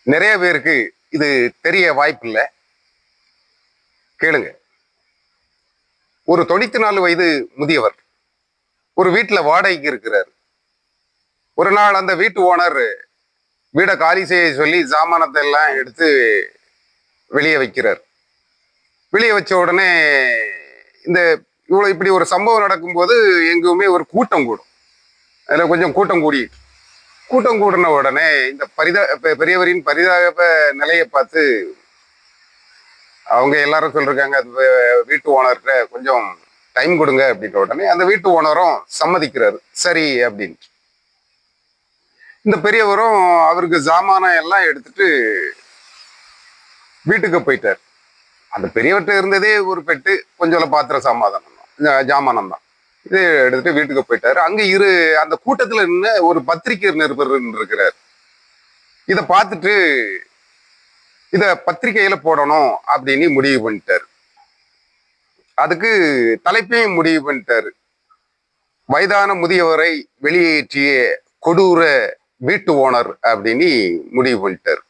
நிறைய பேருக்கு இது தெரிய வாய்ப்பில்லை. கேளுங்க. ஒரு 94 வயது முதியவர் ஒரு வீட்டுல வாடகைக்கு இருக்கிறார். ஒரு நாள் அந்த வீட்டு ஓனர் வீடை காலி செய்ய சொல்லி சாமானத்தை எல்லாம் எடுத்து வெளியே வைக்கிறார். வெளியே வச்ச உடனே இந்த இவ்வளவு இப்படி ஒரு சம்பவம் நடக்கும்போது எங்குமே ஒரு கூட்டம் கூடும். அதுல கொஞ்சம் கூட்டம் கூடின உடனே இந்த பெரியவரின் பரிதாப நிலையை பார்த்து அவங்க எல்லாரும் சொல்றாங்க, வீட்டு ஓனர்கிட்ட கொஞ்சம் டைம் கொடுங்க அப்படின்ற உடனே அந்த வீட்டு ஓனரும் சம்மதிக்கிறாரு, சரி அப்படின்ட்டு. இந்த பெரியவரும் அவருக்கு ஜாமானம் எல்லாம் எடுத்துட்டு வீட்டுக்கு போயிட்டார். அந்த பெரியவர்கிட்ட இருந்ததே ஒரு பெட்டு கொஞ்சம் பாத்திர ஜாமானம் தான். இது எடுத்துட்டு வீட்டுக்கு போயிட்டாரு. அங்க அந்த கூட்டத்துல நின்று ஒரு பத்திரிகை நிருபர் இருக்கிறார். இத பார்த்துட்டு இத பத்திரிகையில போடணும் அப்படின்னு முடிவு பண்ணிட்டாரு. அதுக்கு தலைப்பையும் முடிவு பண்ணிட்டாரு. வயதான முதியவரை வெளியேற்றிய கொடூர வீட்டு ஓனர் அப்படின்னு முடிவு பண்ணிட்டாரு.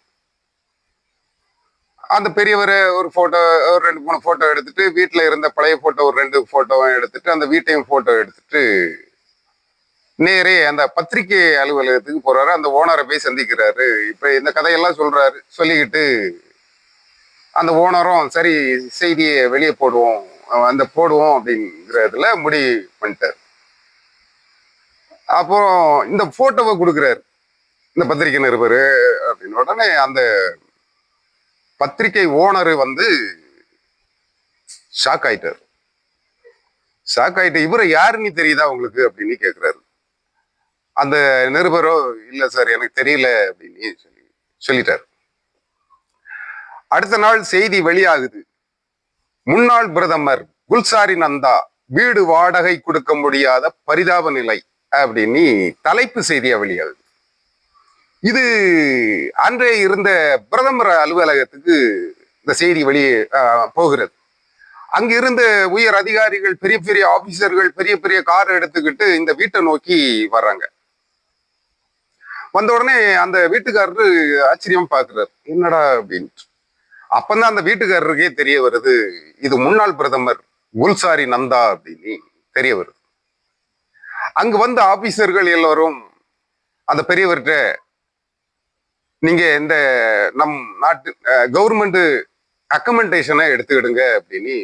அந்த பெரியவரை ஒரு 2-3 போட்டோ எடுத்துட்டு, வீட்டுல இருந்த பழைய போட்டோ ஒரு 2 போட்டோவும் எடுத்துட்டு, அந்த வீட்டையும் போட்டோ எடுத்துட்டு நேரே அந்த பத்திரிகை அலுவலகத்துக்கு போறாரு. அந்த ஓனரை போய் சந்திக்கிறாரு. இப்ப இந்த கதையெல்லாம் சொல்றாரு. சொல்லிக்கிட்டு அந்த ஓனரும் சரி செய்தியை வெளியே போடுவோம் அப்படிங்கிறதுல முடிவு பண்ணிட்டாரு. அப்புறம் இந்த போட்டோவை கொடுக்குறாரு இந்த பத்திரிகை நிருபர் அப்படின்னு. உடனே அந்த பத்திரிகை ஓனர் ஷாக் ஆயிட்டார். இவரை யாருன்னு தெரியுதா உங்களுக்கு அப்படின்னு கேட்கிறாரு. அந்த நிருபரோ இல்ல சார் எனக்கு தெரியல அப்படின்னு சொல்லிட்டார். அடுத்த நாள் செய்தி வெளியாகுது. முன்னாள் பிரதமர் குல்சாரி நந்தா வீடு வாடகை கொடுக்க முடியாத பரிதாப நிலை அப்படின்னு தலைப்பு செய்தியா வெளியாகுது. இது அன்றே இருந்த பிரதமர் அலுவலகத்துக்கு இந்த செய்தி வெளியே போகிறது. அங்க இருந்த உயர் அதிகாரிகள், பெரிய பெரிய ஆபீசர்கள் பெரிய பெரிய கார் எடுத்துக்கிட்டு இந்த வீட்டை நோக்கி வர்றாங்க. வந்த உடனே அந்த வீட்டுக்காரரு ஆச்சரியம் பார்க்கிறார், என்னடா அப்படின்ட்டு. அப்பதான் அந்த வீட்டுக்காரருக்கே தெரிய வருது, இது முன்னாள் பிரதமர் குல்சாரி நந்தா அப்படின்னு தெரிய வருது. அங்கு வந்த ஆபீசர்கள் எல்லாரும் அந்த பெரியவர்கிட்ட, நீங்க இந்த நம் நாட்டு கவர்மெண்ட் அக்கமெண்டேஷனை எடுத்துக்கிடுங்க அப்படின்னு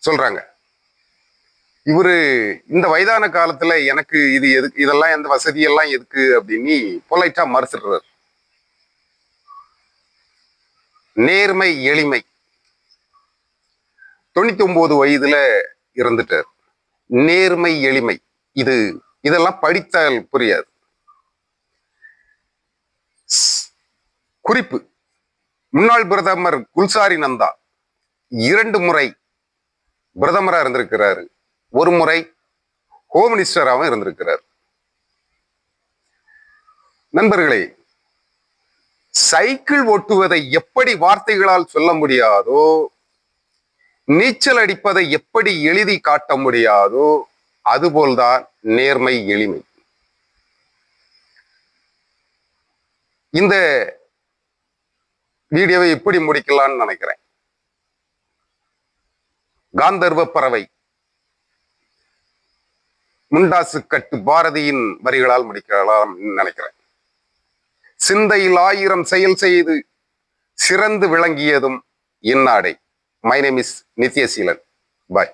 சொல்றாங்க. இவரு இந்த வயதான காலத்துல எனக்கு இது எதுக்கு, இதெல்லாம் எந்த வசதியெல்லாம் எதுக்கு அப்படின்னு பொலைட்டா மறுத்துடுறாரு. நேர்மை எளிமை. 99 வயதுல இருந்துட்டார். நேர்மை எளிமை இதெல்லாம் படித்தால் புரியாது. குறிப்பு, முன்னாள் பிரதமர் குல்சாரி நந்தா 2 முறை பிரதமரா இருந்திருக்கிறாரு. 1 முறை ஹோம் மினிஸ்டராகவும் இருந்திருக்கிறார். நண்பர்களே, சைக்கிள் ஓட்டுவதை எப்படி வார்த்தைகளால் சொல்ல முடியாதோ, நீச்சல் அடிப்பதை எப்படி எழுதி காட்ட முடியாதோ, அதுபோல்தான் நேர்மை எளிமை. இந்த வீடியோவை எப்படி முடிக்கலாம்னு நினைக்கிறேன். காந்தர்வ பறவை முண்டாசு கட்டு பாரதியின் வரிகளால் முடிக்கலாம் நினைக்கிறேன். சிந்தையில் 1000 செயல் செய்து சிறந்து விளங்கியதும் இந்நாடே. My name is Nithyaseelan. Bye.